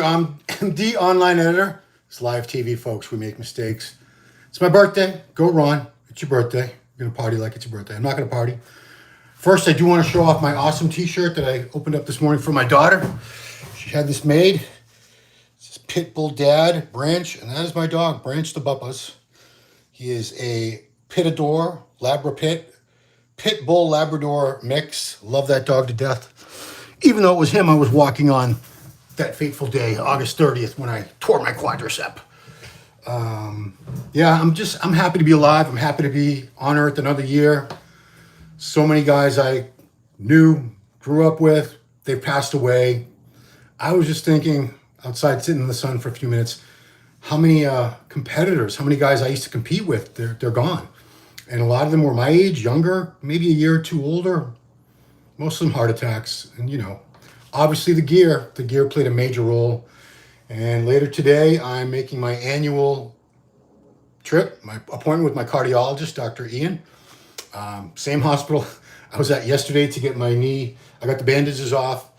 I'm the online editor. It's live TV, folks. We make mistakes. It's my birthday. Go Ron. It's your birthday. You're going to party like it's your birthday. I'm not going to party. First, I do want to show off my awesome t-shirt that I opened up this morning for my daughter. She had this made. This is Pitbull Dad, Branch, and that is my dog, Branch the Buppas. He is a Pitador, Labra Pitbull Labrador mix. Love that dog to death. Even though it was him I was walking on that fateful day, August 30th, when I tore my quadricep. Yeah, I'm happy to be alive. I'm happy to be on Earth another year. So many guys I knew, grew up with, they've passed away. I was just thinking, outside sitting in the sun for a few minutes, how many competitors, how many guys I used to compete with, they're gone. And a lot of them were my age, younger, maybe a year or two older. Most of them heart attacks. And, obviously the gear played a major role. And later today, I'm making my annual trip, my appointment with my cardiologist, Dr. Ian. Same hospital I was at yesterday to get my knee. I got the bandages off.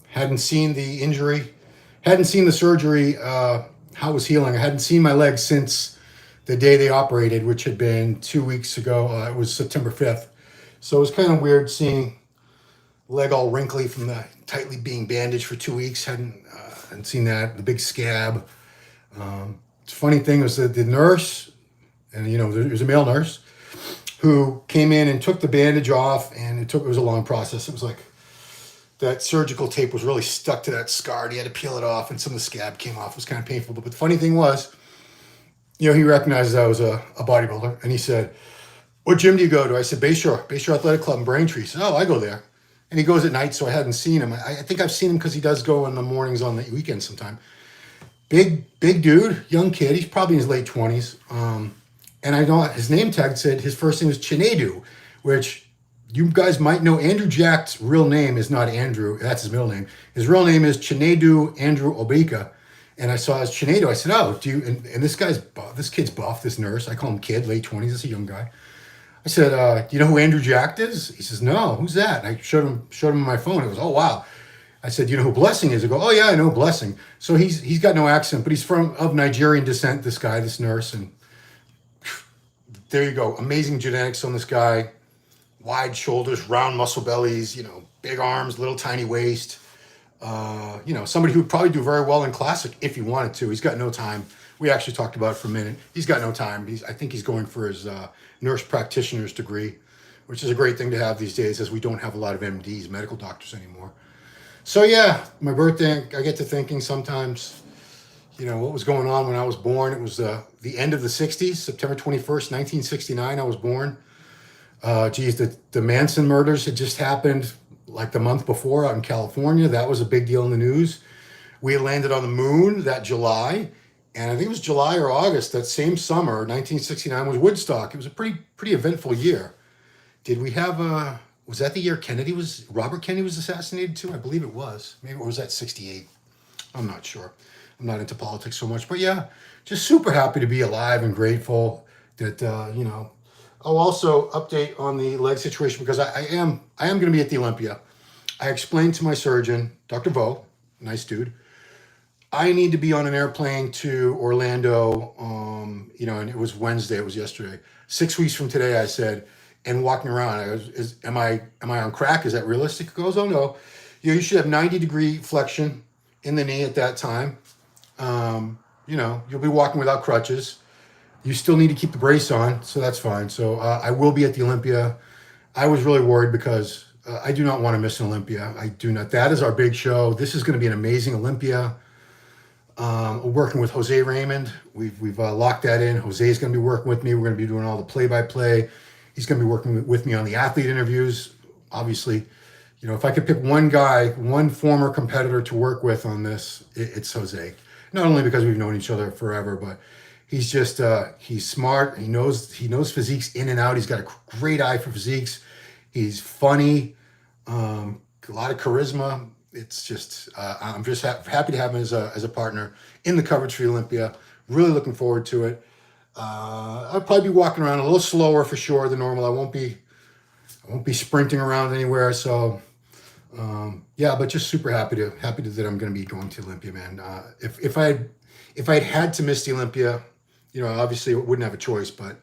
Hadn't seen the injury, hadn't seen the surgery, how it was healing. I hadn't seen my leg since the day they operated, which had been 2 weeks ago. It was September 5th. So it was kind of weird seeing leg all wrinkly from the tightly being bandaged for 2 weeks. Hadn't seen that, the big scab. The funny thing was that the nurse, and there was a male nurse who came in and took the bandage off, and it was a long process. It was like that surgical tape was really stuck to that scar. And he had to peel it off, and some of the scab came off. It was kind of painful. But the funny thing was, he recognized I was a bodybuilder, and he said, "What gym do you go to?" I said, Bayshore Athletic Club in Braintree. He said, "Oh, I go there." And he goes at night, so I hadn't seen him. I think I've seen him because he does go in the mornings on the weekends sometime. Big dude, young kid. He's probably in his late 20s. And I know his name tag said his first name was Chinedu, which you guys might know. Andrew Jack's real name is not Andrew. That's his middle name. His real name is Chinedu Andrew Obika. And I saw his Chinedu. I said, "Oh, do you?" And this kid's buff, this nurse. I call him kid, late 20s. This is a young guy. I said, "Do you know who Andrew Jack is?" He says, "No, who's that?" And I showed him on my phone. It was, "Oh, wow." I said, "Do you know who Blessing is?" I go, "Oh, yeah, I know Blessing." So he's got no accent, but he's of Nigerian descent, this guy, this nurse. And there you go. Amazing genetics on this guy. Wide shoulders, round muscle bellies, big arms, little tiny waist. Somebody who would probably do very well in Classic if he wanted to. He's got no time. We actually talked about it for a minute. He's got no time. I think he's going for his nurse practitioner's degree, which is a great thing to have these days, as we don't have a lot of MDs, medical doctors anymore. So yeah, my birthday, I get to thinking sometimes, what was going on when I was born. It was the end of the 60s, September 21st, 1969, I was born. The Manson murders had just happened like the month before out in California. That was a big deal in the news. We had landed on the moon that July. And I think it was July or August, that same summer, 1969, was Woodstock. It was a pretty eventful year. Did we have was that the year Robert Kennedy was assassinated too? I believe it was. Maybe, or was that 68? I'm not sure. I'm not into politics so much. But yeah, just super happy to be alive and grateful that, I'll also update on the leg situation because I am going to be at the Olympia. I explained to my surgeon, Dr. Vo, nice dude, I need to be on an airplane to Orlando, and it was Wednesday, it was yesterday. 6 weeks from today, I said, and walking around, I goes, am I on crack? Is that realistic? He goes, "Oh no, you should have 90-degree flexion in the knee at that time. You'll be walking without crutches. You still need to keep the brace on, so that's fine." So I will be at the Olympia. I was really worried because I do not want to miss an Olympia. I do not. That is our big show. This is going to be an amazing Olympia. We're working with Jose Raymond. We've locked that in. Jose's going to be working with me. We're going to be doing all the play-by-play. He's going to be working with me on the athlete interviews. Obviously, if I could pick one guy, one former competitor to work with on this, it's Jose. Not only because we've known each other forever, but he's just he's smart. He knows physiques in and out. He's got a great eye for physiques. He's funny, a lot of charisma. It's just I'm just happy to have him as a partner in the coverage for Olympia. Really looking forward to it. I'll probably be walking around a little slower for sure than normal. I won't be sprinting around anywhere. So Yeah, but just super happy that I'm going to be going to Olympia, man. If I'd had to miss the Olympia, obviously I wouldn't have a choice. But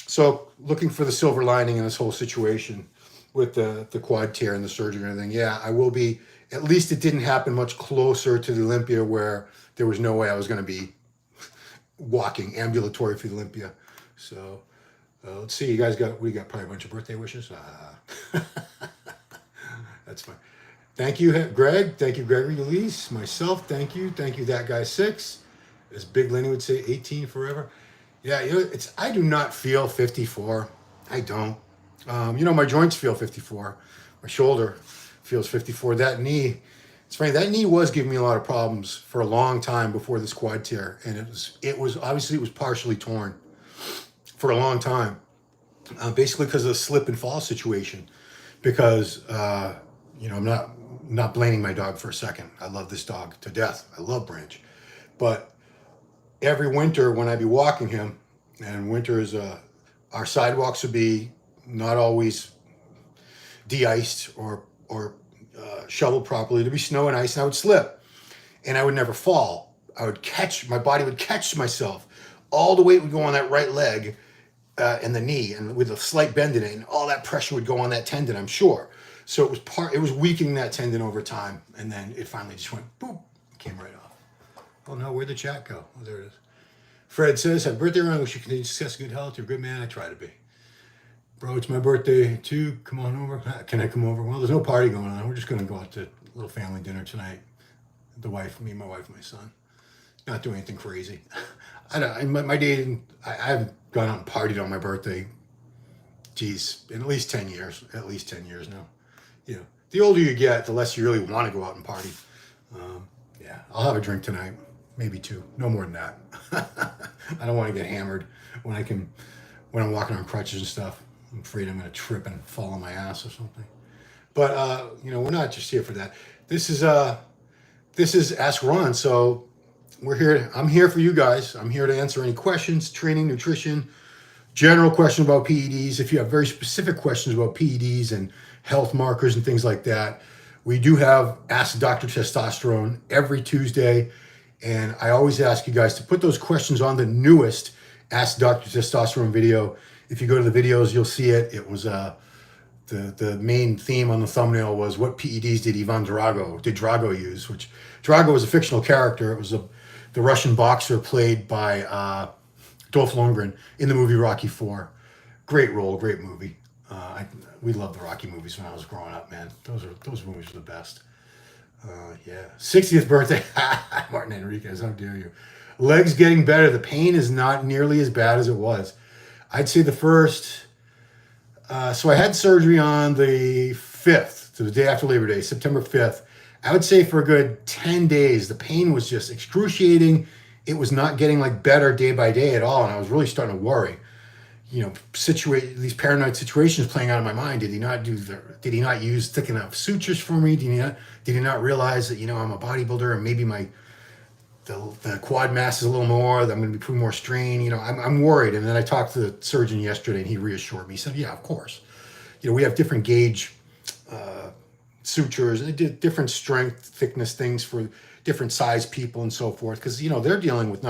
so looking for the silver lining in this whole situation with the quad tear and the surgery and everything. Yeah, I will be. At least it didn't happen much closer to the Olympia where there was no way I was going to be walking ambulatory for the Olympia. So let's see. You guys we got probably a bunch of birthday wishes. That's fine. Thank you, Greg. Thank you, Gregory Elise. Myself, thank you. Thank you, that guy 6. As Big Lenny would say, 18 forever. Yeah, I do not feel 54. I don't. My joints feel 54. My shoulder feels 54. That knee, it's funny, that knee was giving me a lot of problems for a long time before this quad tear. And it was obviously it was partially torn for a long time. Basically because of the slip and fall situation. Because, I'm not blaming my dog for a second. I love this dog to death. I love Branch. But every winter when I'd be walking him, and winter is our sidewalks would be not always de-iced or shoveled properly. There'd be snow and ice, and I would slip, and I would never fall. My body would catch myself. All the weight would go on that right leg and the knee, and with a slight bend in it, and all that pressure would go on that tendon, I'm sure. So it was weakening that tendon over time, and then it finally just went boop, came right off. Oh no, where'd the chat go? Oh, there it is. Fred says, happy birthday, Ron. Wish you continue success, good health. You're a good man. I try to be. Bro, it's my birthday too. Come on over. Can I come over? Well, there's no party going on. We're just going to go out to a little family dinner tonight. Me, my wife, and my son. Not doing anything crazy. My dating, I haven't gone out and partied on my birthday. Geez, in at least 10 years. At least 10 years now. The older you get, the less you really want to go out and party. Yeah, I'll have a drink tonight. Maybe 2. No more than that. I don't want to get hammered when I'm walking on crutches and stuff. I'm afraid I'm going to trip and fall on my ass or something. But, we're not just here for that. This is Ask Ron. So we're here. I'm here for you guys. I'm here to answer any questions, training, nutrition, general questions about PEDs. If you have very specific questions about PEDs and health markers and things like that, we do have Ask Dr. Testosterone every Tuesday. And I always ask you guys to put those questions on the newest Ask Dr. Testosterone video. If you go to the videos, you'll see it. It was the main theme on the thumbnail was what PEDs did Drago use, which Drago was a fictional character. It was the Russian boxer played by Dolph Lundgren in the movie Rocky IV. Great role, great movie. We loved the Rocky movies when I was growing up, man. Those movies were the best. Yeah. 60th birthday. Martin Enriquez, how dare you. Legs getting better. The pain is not nearly as bad as it was. I'd say the first... so I had surgery on the 5th, so the day after Labor Day, September 5th. I would say for a good 10 days, the pain was just excruciating. It was not getting better day by day at all, and I was really starting to worry. These paranoid situations playing out in my mind. Did he not use thick enough sutures for me? Did he not realize that, I'm a bodybuilder and maybe the quad mass is a little more, that I'm going to be putting more strain. I'm worried. And then I talked to the surgeon yesterday and he reassured me. He said, yeah, of course. We have different gauge sutures, different strength, thickness things for different size people and so forth. Because, they're dealing with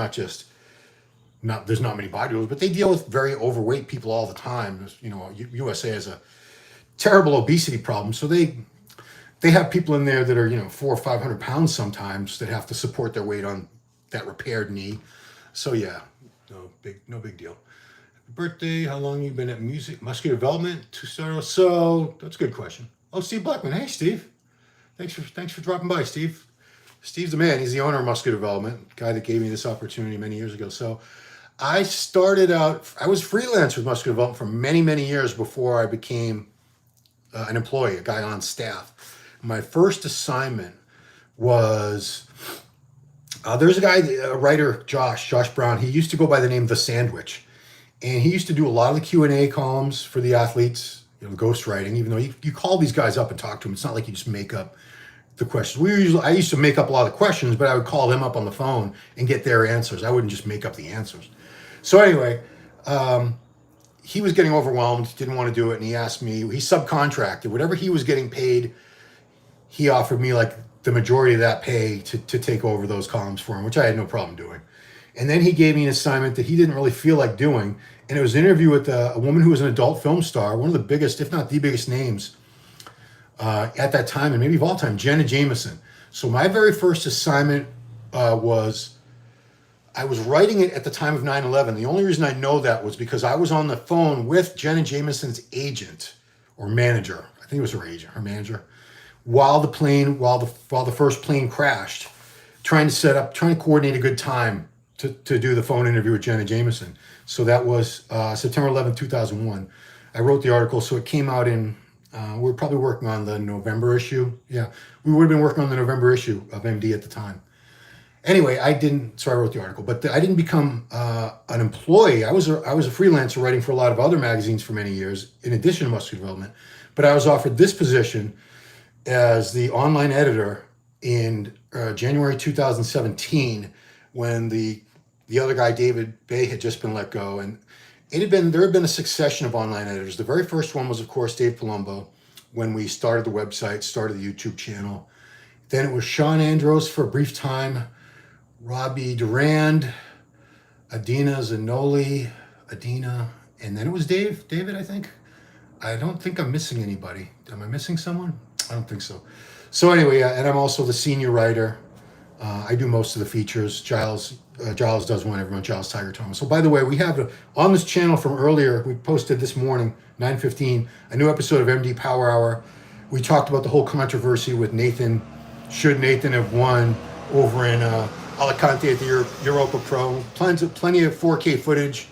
there's not many bodybuilders, but they deal with very overweight people all the time. USA has a terrible obesity problem. So they have people in there that are, 400 or 500 pounds sometimes that have to support their weight on that repaired knee. So yeah, no big deal. Happy birthday. How long you been at Muscular Development? So that's a good question. Oh, Steve Blackman. Hey, Steve. Thanks for dropping by, Steve. Steve's the man. He's the owner of Muscular Development, guy that gave me this opportunity many years ago. So I started out, I was freelance with Muscular Development for many, many years before I became an employee, a guy on staff. My first assignment was, there's a guy, a writer, Josh Brown. He used to go by the name The Sandwich. And he used to do a lot of the Q&A columns for the athletes, ghostwriting, even though you call these guys up and talk to them. It's not like you just make up the questions. I used to make up a lot of the questions, but I would call them up on the phone and get their answers. I wouldn't just make up the answers. So anyway, he was getting overwhelmed, didn't want to do it, and he asked me, he subcontracted whatever he was getting paid he offered me like the majority of that pay to take over those columns for him, which I had no problem doing. And then he gave me an assignment that he didn't really feel like doing. And it was an interview with a woman who was an adult film star, one of the biggest, if not the biggest names at that time, and maybe of all time, Jenna Jameson. So my very first assignment was, I was writing it at the time of 9/11. The only reason I know that was because I was on the phone with Jenna Jameson's agent or manager. I think it was her agent, her manager, while the first plane crashed, trying to coordinate a good time to do the phone interview with Jenna Jameson. So that was September 11th, 2001. I wrote the article, so it came out in, we were probably working on the November issue. Yeah, we would have been working on the November issue of MD at the time. Anyway, I wrote the article, but I didn't become an employee. I was a freelancer writing for a lot of other magazines for many years, in addition to Muscular Development. But I was offered this position as the online editor in January 2017, when the other guy, David Bay, had just been let go. And there had been a succession of online editors. The very first one was, of course, Dave Palumbo, when we started the website, started the YouTube channel. Then it was Sean Andros for a brief time, Robbie Durand, Adina Zanoli, and then it was David, I think. I don't think I'm missing anybody. Am I missing someone? I don't think so. So anyway, and I'm also the senior writer. I do most of the features. Giles does one every month, Giles Tiger Thomas. So by the way, we have on this channel from earlier, we posted this morning, 9:15, a new episode of MD Power Hour. We talked about the whole controversy with Nathan. Should Nathan have won over in Alicante at the Europa Pro? Plenty of 4K footage,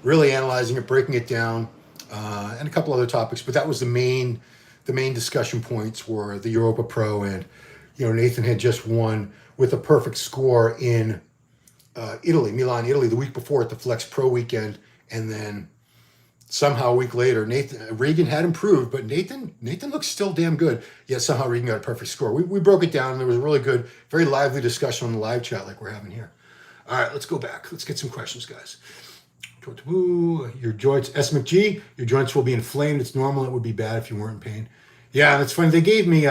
really analyzing it, breaking it down, and a couple other topics. But that was the main discussion points were the Europa Pro, and Nathan had just won with a perfect score in Milan, Italy, the week before at the Flex Pro weekend, and then somehow a week later, Regan had improved, but Nathan looks still damn good. Yet somehow Regan got a perfect score. We broke it down, and there was a really good, very lively discussion on the live chat like we're having here. All right, let's go back. Let's get some questions, guys. Your joints, S. McGee, your joints will be inflamed. It's normal. It would be bad if you weren't in pain. Yeah, that's funny. They gave me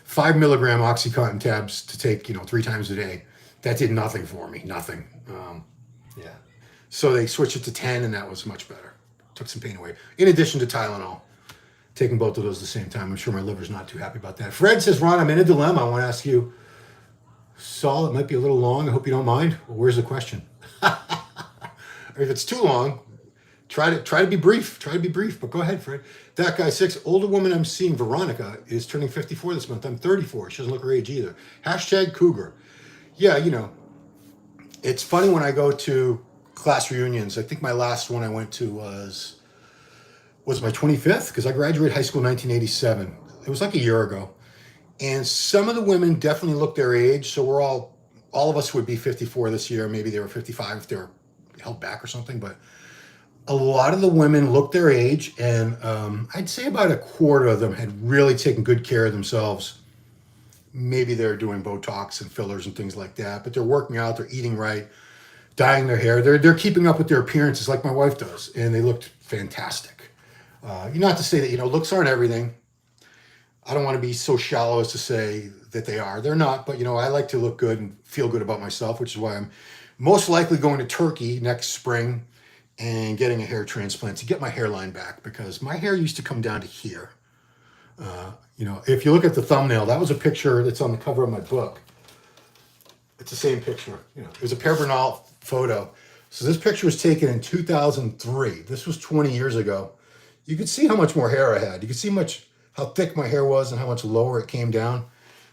5 milligram OxyContin tabs to take, 3 times a day. That did nothing for me. Nothing. Yeah. So they switched it to 10, and that was much better. Took some pain away. In addition to Tylenol. Taking both of those at the same time. I'm sure my liver's not too happy about that. Fred says, Ron, I'm in a dilemma. I want to ask you, Saul, it might be a little long. I hope you don't mind. Well, where's the question? If it's too long, try to be brief. Try to be brief, but go ahead, Fred. That guy 6, older woman I'm seeing, Veronica, is turning 54 this month. I'm 34. She doesn't look her age either. # Cougar. Yeah, it's funny when I go to class reunions. I think my last one I went to was my 25th, because I graduated high school in 1987. It was like a year ago. And some of the women definitely look their age. So we're all of us would be 54 this year. Maybe they were 55 if they were held back or something. But a lot of the women look their age. And I'd say about a quarter of them had really taken good care of themselves. Maybe they're doing Botox and fillers and things like that. But they're working out. They're eating right. Dyeing their hair. They're keeping up with their appearances like my wife does. And they looked fantastic. Not to say that, looks aren't everything. I don't want to be so shallow as to say that they are. They're not, but I like to look good and feel good about myself, which is why I'm most likely going to Turkey next spring and getting a hair transplant to get my hairline back, because my hair used to come down to here. If you look at the thumbnail, that was a picture that's on the cover of my book. It's the same picture. It was a Père Bernal photo. So this picture was taken in 2003. This was 20 years ago. You could see how much more hair I had. You could see how thick my hair was and how much lower it came down.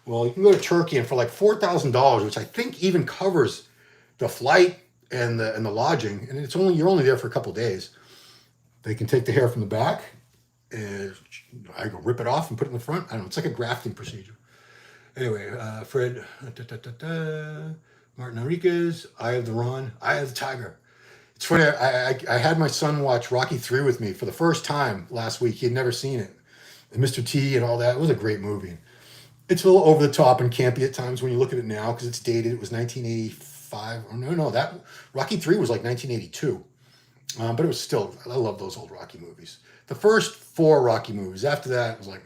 Well, you can go to Turkey, and for like $4,000, which I think even covers the flight and the lodging, and you're only there for a couple of days. They can take the hair from the back, and I go rip it off and put it in the front. I don't know. It's like a grafting procedure. Anyway, Fred, Martin Enriquez, Eye of the Tiger. It's funny, I had my son watch Rocky 3 with me for the first time last week. He had never seen it. And Mr. T and all that. It was a great movie. It's a little over the top and campy at times when you look at it now, because it's dated. It was 1985. Oh, no, that Rocky 3 was like 1982. But it was still, I love those old Rocky movies. The first 4 Rocky movies. After that, it was like,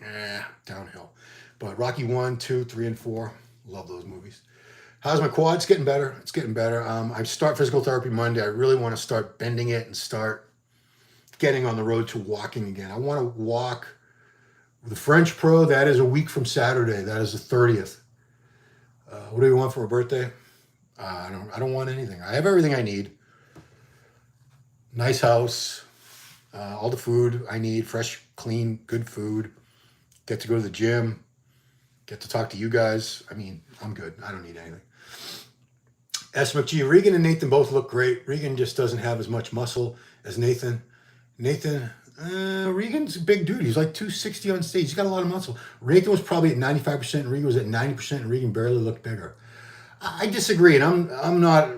downhill. But Rocky 1, 2, 3, and 4, love those movies. How's my quad? It's getting better. It's getting better. I start physical therapy Monday. I really want to start bending it and start getting on the road to walking again. I want to walk the French Pro. That is a week from Saturday. That is the 30th. What do you want for a birthday? I don't want anything. I have everything I need. Nice house, all the food I need, fresh, clean, good food. Get to go to the gym. Get to talk to you guys. I mean, I'm good. I don't need anything. SMFG, Regan and Nathan both look great. Regan just doesn't have as much muscle as Nathan. Regan's a big dude. He's like 260 on stage. He's got a lot of muscle. Nathan was probably at 95%, and Regan was at 90%, and Regan barely looked bigger. I disagree, and I'm not.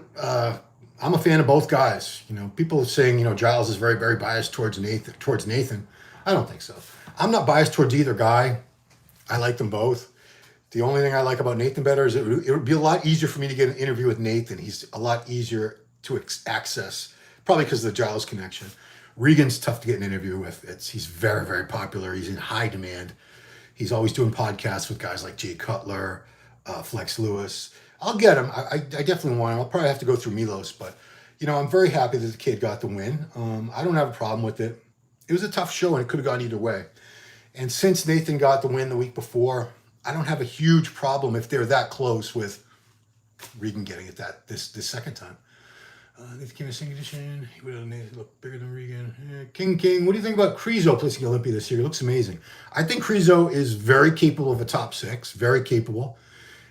I'm a fan of both guys. You know, people are saying, you know, Giles is very, very biased towards Nathan. I don't think so. I'm not biased towards either guy. I like them both. The only thing I like about Nathan better is it would be a lot easier for me to get an interview with Nathan. He's a lot easier to access, probably because of the Giles connection. Regan's tough to get an interview with. He's very, very popular. He's in high demand. He's always doing podcasts with guys like Jay Cutler, Flex Lewis. I'll get him. I definitely want him. I'll probably have to go through Milos, but you know, I'm very happy that the kid got the win. I don't have a problem with it. It was a tough show and it could have gone either way. And since Nathan got the win the week before, I don't have a huge problem if they're that close with Regan getting it this second time. Nathan came in second edition. He would have looked bigger than Regan. King, what do you think about Krizo placing Olympia this year? It looks amazing. I think Krizo is very capable of a top 6. Very capable.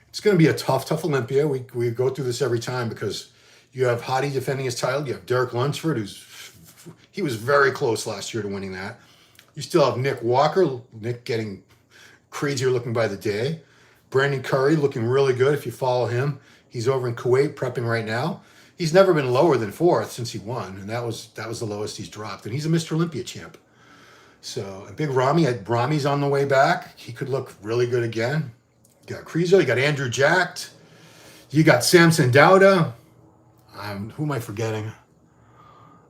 It's going to be a tough Olympia. We go through this every time because you have Hadi defending his title. You have Derek Lunsford, he was very close last year to winning that. You still have Nick Walker. Nick getting crazier looking by the day. Brandon Curry looking really good if you follow him. He's over in Kuwait prepping right now. He's never been lower than 4th since he won, and that was the lowest he's dropped. And he's a Mr. Olympia champ. So a big Rami's on the way back. He could look really good again. You got Krizo, you got Andrew Jacked, you got Samson Dauda. Who am I forgetting?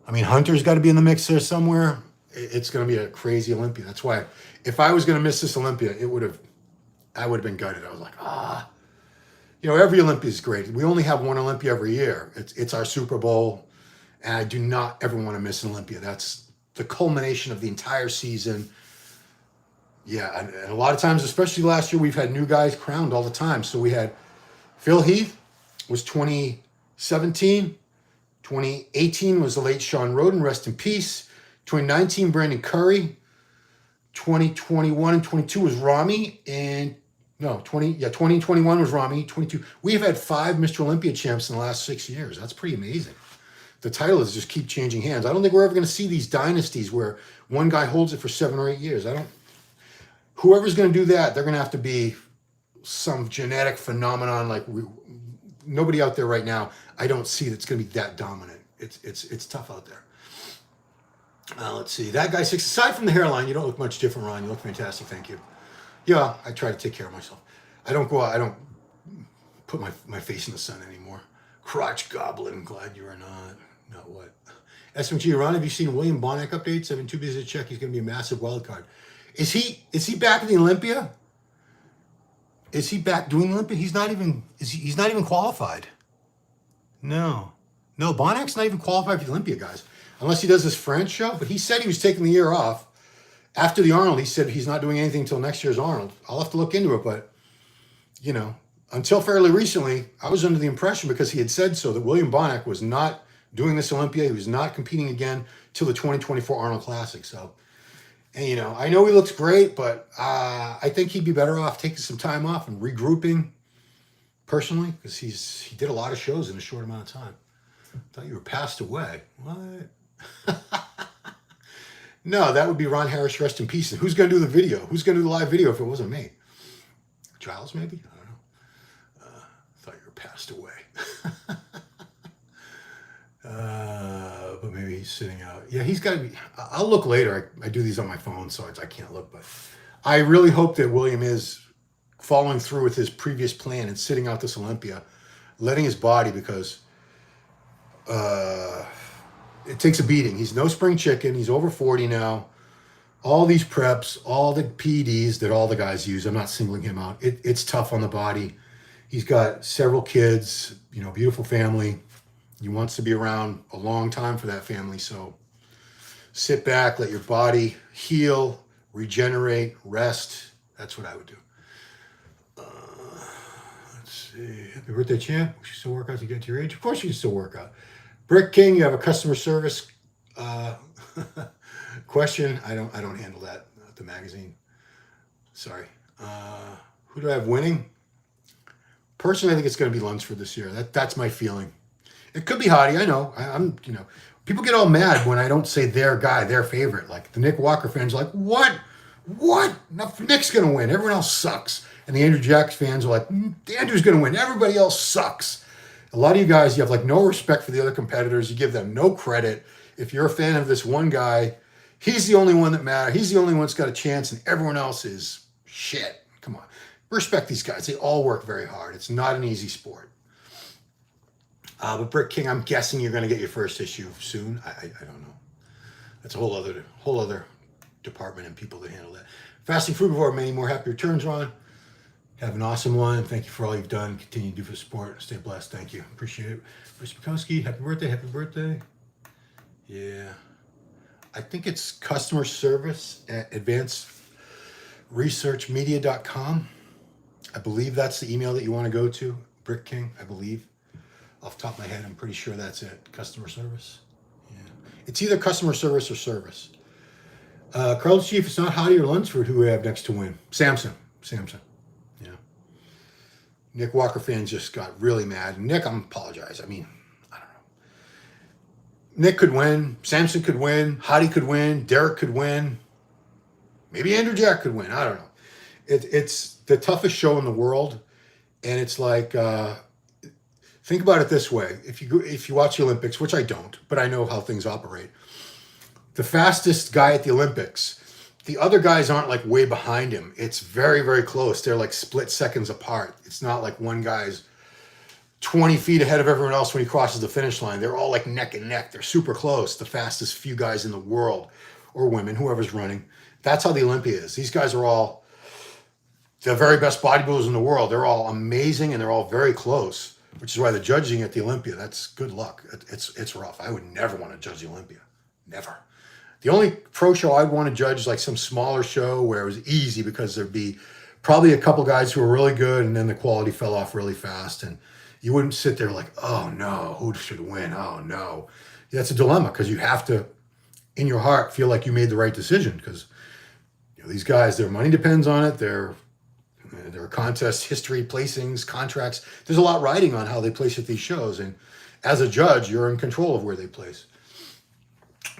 I mean, Hunter's got to be in the mix there somewhere. It's going to be a crazy Olympia. That's why if I was going to miss this Olympia, I would have been gutted. I was like, you know, every Olympia is great. We only have one Olympia every year. It's our Super Bowl, and I do not ever want to miss an Olympia. That's the culmination of the entire season. Yeah, and a lot of times, especially last year, we've had new guys crowned all the time. So we had Phil Heath was 2017. 2018 was the late Sean Roden, rest in peace. 2019, Brandon Curry. 2021 and 22 was Rami. And 2021 was Rami. 22. We have had 5 Mr. Olympia champs in the last 6 years. That's pretty amazing. The titles just keep changing hands. I don't think we're ever going to see these dynasties where one guy holds it for 7 or 8 years. Whoever's going to do that, they're going to have to be some genetic phenomenon. Like nobody out there right now, I don't see that's going to be that dominant. It's tough out there. Let's see. That guy 6. Aside from the hairline, you don't look much different, Ron. You look fantastic. Thank you. Yeah, I try to take care of myself. I don't go out. I don't put my face in the sun anymore. Crotch goblin. Glad you are not what. SMG, Ron, have you seen William Bonak updates? I've been too busy to check. He's going to be a massive wild card. Is he back in the Olympia? Is he back doing the Olympia? He's not even qualified. No, Bonak's not even qualified for the Olympia, guys. Unless he does this French show. But he said he was taking the year off. After the Arnold, he said he's not doing anything until next year's Arnold. I'll have to look into it, but, you know, until fairly recently, I was under the impression, because he had said so, that William Bonak was not doing this Olympia. He was not competing again till the 2024 Arnold Classic. So, and, you know, I know he looks great, but I think he'd be better off taking some time off and regrouping personally, because he did a lot of shows in a short amount of time. I thought you were passed away. What? No, that would be Ron Harris, rest in peace. And who's going to do the video? Who's going to do the live video if it wasn't me? Giles, maybe? I don't know. I thought you were passed away. But maybe he's sitting out. Yeah, he's got to be. I'll look later. I do these on my phone, so I can't look. But I really hope that William is following through with his previous plan and sitting out this Olympia, letting his body, because it takes a beating. He's no spring chicken. He's over 40 now. all these preps, all the PEDs that all the guys use. I'm not singling him out. It's tough on the body. He's got several kids, you know, beautiful family. He wants to be around a long time for that family. So sit back, let your body heal, regenerate, rest. That's what I would do. Let's see. Happy birthday, champ. You still work out to get to your age? Of course you can still work out. Brit King, you have a customer service question. I don't handle that at the magazine. Sorry. Who do I have winning? Personally, I think it's going to be Lunsford this year. That's my feeling. It could be Hottie. I know. I'm, you know, people get all mad when I don't say their guy, their favorite. Like the Nick Walker fans are like, what? No, Nick's going to win. Everyone else sucks. And the Andrew Jacks fans are like, Andrew's going to win. Everybody else sucks. A lot of you guys, you have like no respect for the other competitors. You give them no credit. If you're a fan of this one guy, he's the only one that matters. He's the only one that's got a chance, and everyone else is shit. Come on. Respect these guys. They all work very hard. It's not an easy sport. But Brit King, I'm guessing you're going to get your first issue soon. I don't know. That's a whole other department and people that handle that. Fasting Frugivore, many more happy returns, Ron. Have an awesome one. Thank you for all you've done. Continue to do for the sport. Stay blessed. Thank you. Appreciate it. Bruce Bukowski, happy birthday. Happy birthday. Yeah. I think it's customer service at advancedresearchmedia.com. I believe that's the email that you want to go to. Brit King, I believe. Off the top of my head, I'm pretty sure that's it. Customer service. Yeah. It's either customer service or service. Carlos Chief, it's not Hottie or Lunsford who we have next to win. Samson. Yeah. Nick Walker fans just got really mad. Nick, I apologize. I mean, I don't know. Nick could win. Samson could win. Hottie could win. Derek could win. Maybe Andrew Jack could win. I don't know. It's the toughest show in the world. And it's like, think about it this way. If you watch the Olympics, which I don't, but I know how things operate. The fastest guy at the Olympics, the other guys aren't like way behind him. It's very, very close. They're like split seconds apart. It's not like one guy's 20 feet ahead of everyone else when he crosses the finish line. They're all like neck and neck. They're super close. The fastest few guys in the world, or women, whoever's running. That's how the Olympia is. These guys are all the very best bodybuilders in the world. They're all amazing and they're all very close, which is why the judging at the Olympia, that's good luck. It's rough. I would never want to judge the Olympia. Never. The only pro show I'd want to judge is like some smaller show where it was easy because there'd be probably a couple guys who were really good and then the quality fell off really fast. And you wouldn't sit there like, oh no, who should win? Oh no. That's a dilemma because you have to, in your heart, feel like you made the right decision because these guys, their money depends on it. Their contest history, placings, contracts. There's a lot riding on how they place at these shows. And as a judge, you're in control of where they place.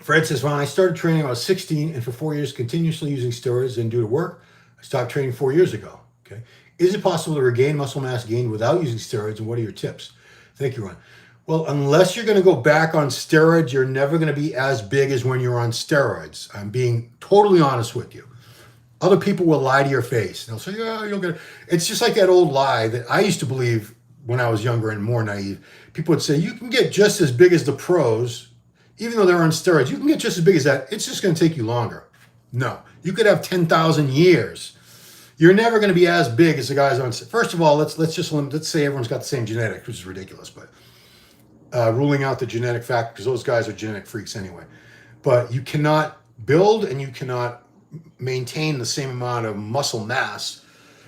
Fred says, Ron, I started training when I was 16 and for 4 years continuously using steroids and due to work, I stopped training 4 years ago. Okay. Is it possible to regain muscle mass gain without using steroids? And what are your tips? Thank you, Ron. Well, unless you're going to go back on steroids, you're never going to be as big as when you're on steroids. I'm being totally honest with you. Other people will lie to your face. They'll say, yeah, you'll get it. It's just like that old lie that I used to believe when I was younger and more naive. People would say, you can get just as big as the pros, even though they're on steroids. You can get just as big as that. It's just going to take you longer. No. You could have 10,000 years. You're never going to be as big as the guys on steroids. First of all, let's say everyone's got the same genetics, which is ridiculous, but ruling out the genetic factor, because those guys are genetic freaks anyway. But you cannot build and you cannot maintain the same amount of muscle mass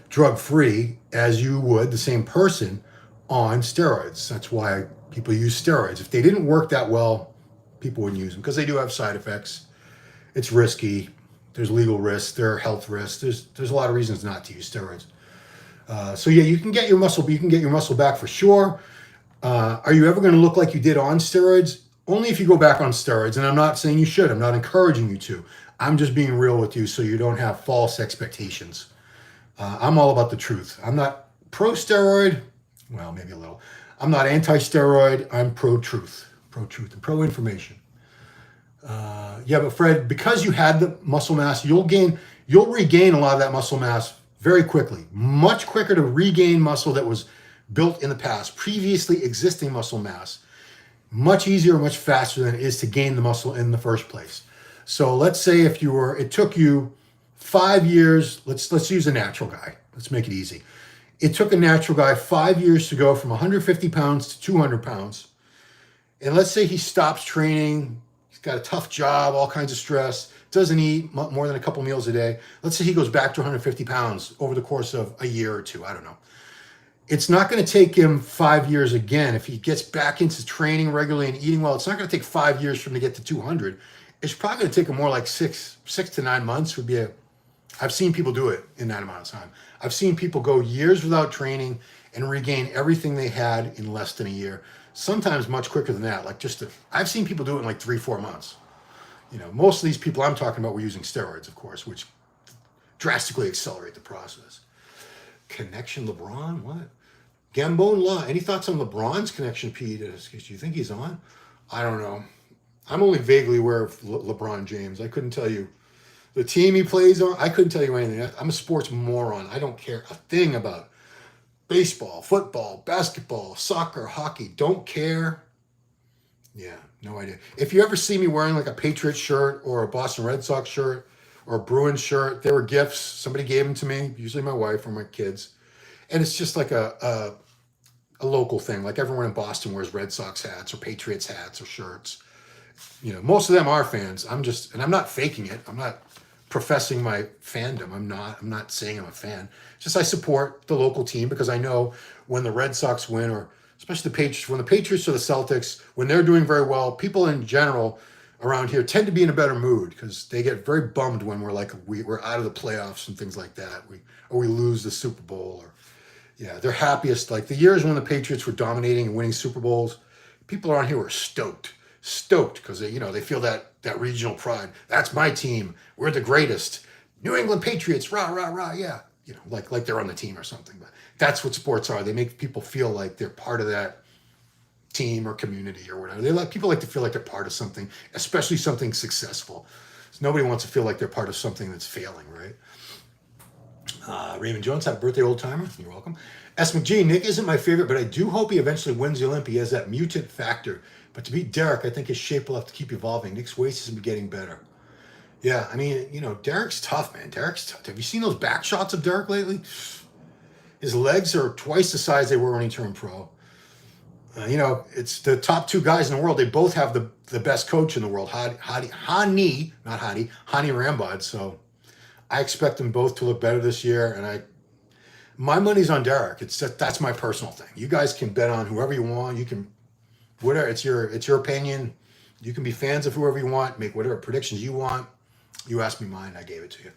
drug-free as you would the same person on steroids. That's why people use steroids. If they didn't work that well, people wouldn't use them because they do have side effects. It's risky. There's legal risks. There are health risks. There's a lot of reasons not to use steroids. So yeah, you can get your muscle back for sure. Are you ever going to look like you did on steroids? Only if you go back on steroids. And I'm not saying you should. I'm not encouraging you to. I'm just being real with you so you don't have false expectations. I'm all about the truth. I'm not pro-steroid. Well, maybe a little. I'm not anti-steroid. I'm pro-truth and pro-information. Yeah, but Fred, because you had the muscle mass, you'll regain a lot of that muscle mass very quickly. Much quicker to regain muscle that was built in the past, previously existing muscle mass. Much easier, much faster than it is to gain the muscle in the first place. So let's say if you were, it took you 5 years. Let's use a natural guy. Let's make it easy. It took a natural guy 5 years to go from 150 pounds to 200 pounds. And let's say he stops training. He's got a tough job, all kinds of stress, doesn't eat more than a couple meals a day. Let's say he goes back to 150 pounds over the course of a year or two. I don't know. It's not going to take him 5 years again. If he gets back into training regularly and eating well, it's not going to take 5 years for him to get to 200. It's probably going to take him more like six to 9 months would be I've seen people do it in that amount of time. I've seen people go years without training and regain everything they had in less than a year. Sometimes much quicker than that. I've seen people do it in like 3-4 months. Most of these people I'm talking about were using steroids, of course, which drastically accelerate the process. Connection LeBron? What? Gambone Law. Any thoughts on LeBron's connection, Pete? Do you think he's on? I don't know. I'm only vaguely aware of LeBron James. I couldn't tell you the team he plays on. I couldn't tell you anything. I'm a sports moron. I don't care a thing about baseball, football, basketball, soccer, hockey. Don't care. Yeah, no idea. If you ever see me wearing like a Patriots shirt or a Boston Red Sox shirt or a Bruins shirt, they were gifts. Somebody gave them to me, usually my wife or my kids. And it's just like a local thing. Like everyone in Boston wears Red Sox hats or Patriots hats or shirts. Most of them are fans. And I'm not faking it. I'm not professing my fandom. I'm not saying I'm a fan. Just I support the local team because I know when the Red Sox win, or especially the Patriots, when the Patriots or the Celtics, when they're doing very well, people in general around here tend to be in a better mood because they get very bummed when we're out of the playoffs and things like that. We lose the Super Bowl, or they're happiest. Like the years when the Patriots were dominating and winning Super Bowls, people around here were stoked because they feel that regional pride. That's my team. We're the greatest. New England Patriots, rah, rah, rah, yeah. Like they're on the team or something. But that's what sports are. They make people feel like they're part of that team or community or whatever. People like to feel like they're part of something, especially something successful. So nobody wants to feel like they're part of something that's failing, right? Raymond Jones, happy birthday, old timer. You're welcome. S. McGee, Nick isn't my favorite, but I do hope he eventually wins the Olympia. He has that mutant factor. But to beat Derek, I think his shape will have to keep evolving. Nick's waist isn't getting better. Yeah, I mean, Derek's tough, man. Derek's tough. Have you seen those back shots of Derek lately? His legs are twice the size they were when he turned pro. It's the top two guys in the world. They both have the best coach in the world, Hani Rambod. So I expect them both to look better this year. And my money's on Derek. That's my personal thing. You guys can bet on whoever you want. You can, whatever. It's your opinion. You can be fans of whoever you want. Make whatever predictions you want. You asked me mine. I gave it to you.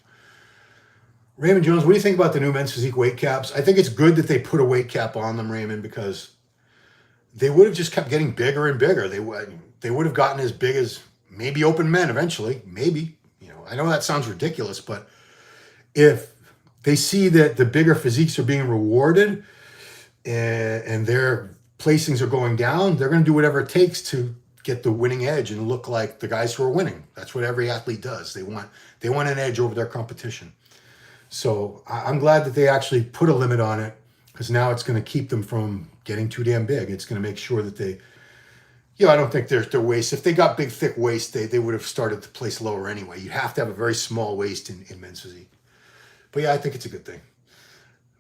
Raymond Jones, what do you think about the new men's physique weight caps? I think it's good that they put a weight cap on them, Raymond, because they would have just kept getting bigger and bigger. They would have gotten as big as maybe open men eventually. Maybe. I know that sounds ridiculous, but if they see that the bigger physiques are being rewarded and their placings are going down, they're going to do whatever it takes to get the winning edge and look like the guys who are winning. That's what every athlete does. They want an edge over their competition. So I'm glad that they actually put a limit on it, because now it's going to keep them from getting too damn big. It's going to make sure that they, I don't think their waist, if they got big, thick waist, they would have started to place lower anyway. You have to have a very small waist in men's physique. But yeah, I think it's a good thing.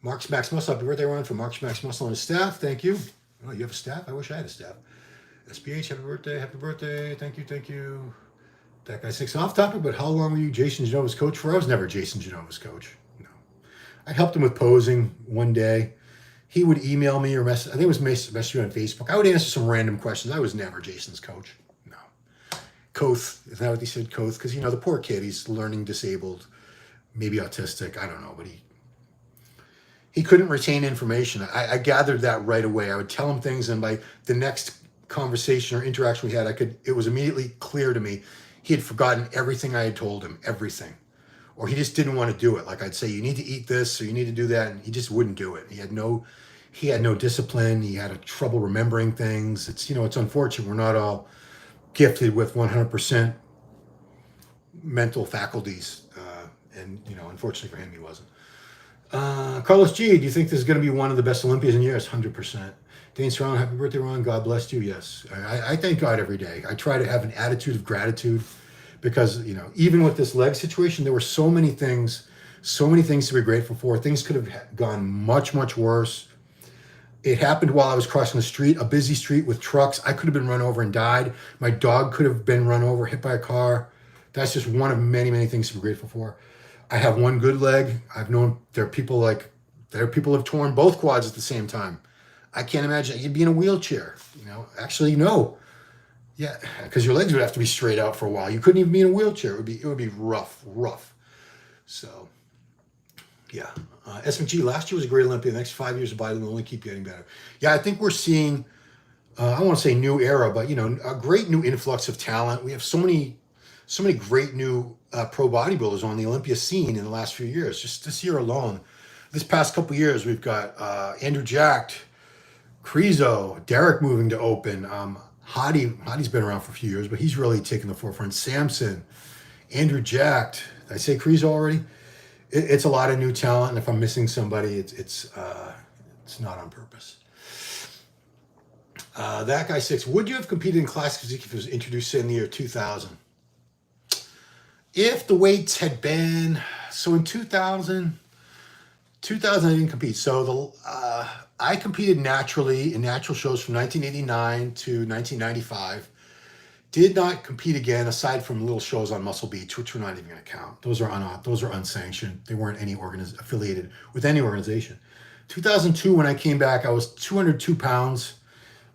Mark's Max Muscle, happy birthday, Ron, from Mark's Max Muscle and his staff. Thank you. Oh, you have a staff? I wish I had a staff. SBH, happy birthday. Thank you. That guy's six off topic, but how long were you Jason Genova's coach for? I was never Jason Genova's coach. No. I helped him with posing one day. He would email me or message, I think it was message on Facebook. I would answer some random questions. I was never Jason's coach. No. Koth, is that what he said? Koth? Because, the poor kid, he's learning disabled, maybe autistic, I don't know, but he couldn't retain information. I gathered that right away. I would tell him things, and by the next conversation or interaction we had, it was immediately clear to me he had forgotten everything I had told him, everything. Or he just didn't want to do it. Like I'd say, you need to eat this, or you need to do that, and he just wouldn't do it. He had no discipline. He had trouble remembering things. It's unfortunate we're not all gifted with 100% mental faculties. And unfortunately for him, he wasn't. Carlos G, do you think this is going to be one of the best Olympias in years? 100%. Dane Serrano, happy birthday, Ron. God bless you. Yes. I thank God every day. I try to have an attitude of gratitude, because, you know, even with this leg situation, there were so many things to be grateful for. Things could have gone much, much worse. It happened while I was crossing the street, a busy street with trucks. I could have been run over and died. My dog could have been run over, hit by a car. That's just one of many, many things to be grateful for. I have one good leg. I've known there are people who have torn both quads at the same time. I can't imagine you'd be in a wheelchair. You know, actually, no. Yeah, because your legs would have to be straight out for a while. You couldn't even be in a wheelchair. It would be rough. So, yeah. SMG, last year was a great Olympia. The next 5 years of bodybuilding will only keep getting better. Yeah, I think we're seeing, I don't want to say new era, but, you know, a great new influx of talent. We have so many great new pro bodybuilders on the Olympia scene in the last few years. Just this year alone, this past couple of years, we've got Andrew Jacked, Krizo, Derek moving to open. Hadi's been around for a few years, but he's really taken the forefront. Samson, Andrew Jacked. Did I say Krizo already? It's a lot of new talent, and if I'm missing somebody, it's not on purpose. That guy 6. Would you have competed in classic physique if it was introduced in the year 2000? If the weights had been so in 2000 I didn't compete. So I competed naturally in natural shows from 1989 to 1995. Did not compete again aside from little shows on Muscle Beach, which we're not even going to count. Those are unsanctioned. They weren't affiliated with any organization. 2002, when I came back, I was 202 pounds.